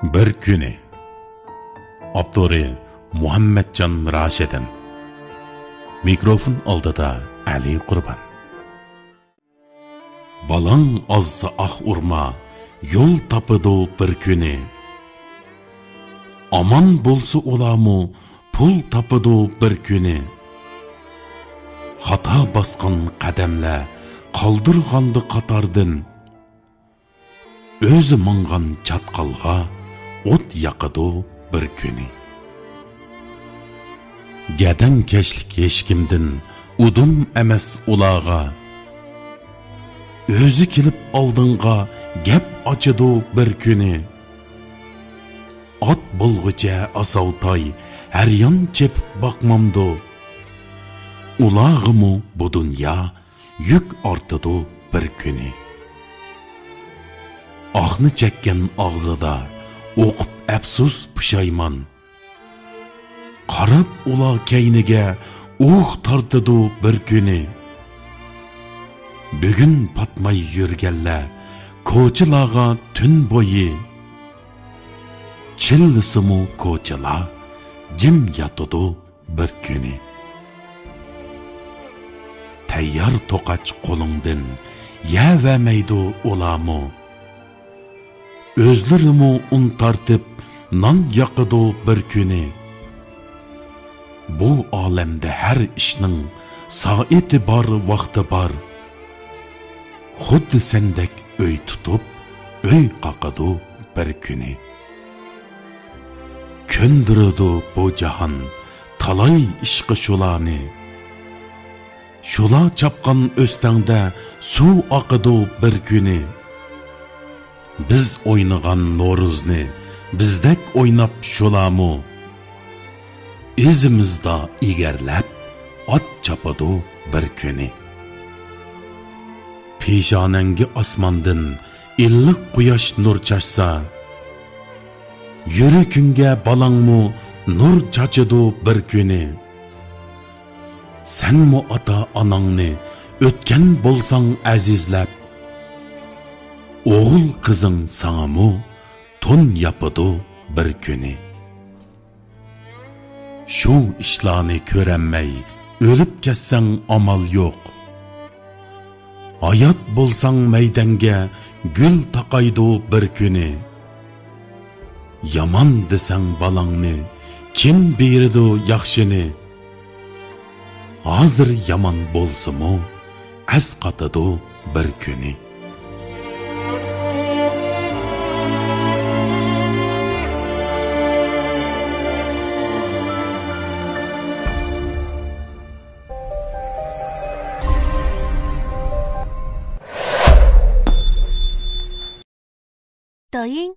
Bir kuni Abduri Muhammadjon Rashidin. Mikrofon oldida Ali Qurban. Balang ozsa urma, yo'l topidu bir kuni. Aman bo'lsa olamu, pul topidu bir kuni. Xata bosgan qadamlar qoldirg'andi qatordan. O'zi mingan chatqalga o't yoqidi bir kuni. Gadan keshlik hech kimdan udum emas ularga. O'zi kelib oldinga gap ochidi bir kuni. Ot bo'lg'icha asovtoy har yon chepib boqmamdu. Ulag'imi bu dunyo yuk ortidi bir kuni. Oqni chekkan og'zida o'qib afsus pushaymon. Qarab ular kayniga tortidi bir kuni. Bugun patmay yurganlar ko'chalarga tun bo'yi. Chillisimu ko'chalar jim yotidi bir kuni. Tayyor to'qach qo'lingdan yevamaydi ularmu. O'zlarimu un tartib non yoqidi bir kuni. Bu olamda har ishning soati bor, vaqti bor. Xuddi sendek uy tutib, uy qoqidi bir kuni. Ko'ndirdi bu jahon talay ishqi shularni. Shular chapqan o'stangda suv oqidi bir kuni. Biz o'ynagan No'ruzni bizdek o'ynab shularmu. Izimizda egarlab ot chapadi bir kuni. Peshonangi osmondan illiq quyosh nur chashsa, yuragingga balangmu nur chachidi bir kuni. Senmu ota onangni o'tgan bo'lsang azizlab, o'g'il qizing sanamu to'n yapidi bir kuni. Shu ishlarni ko'ranmay o'lib ketsang amal yo'q. Hayot bo'lsang maydanga gul taqaydi bir kuni. Yomon desang balangni kim beridi yaxshini? Hozir yomon bo'lsa-mu asqatadi bir kuni.抖音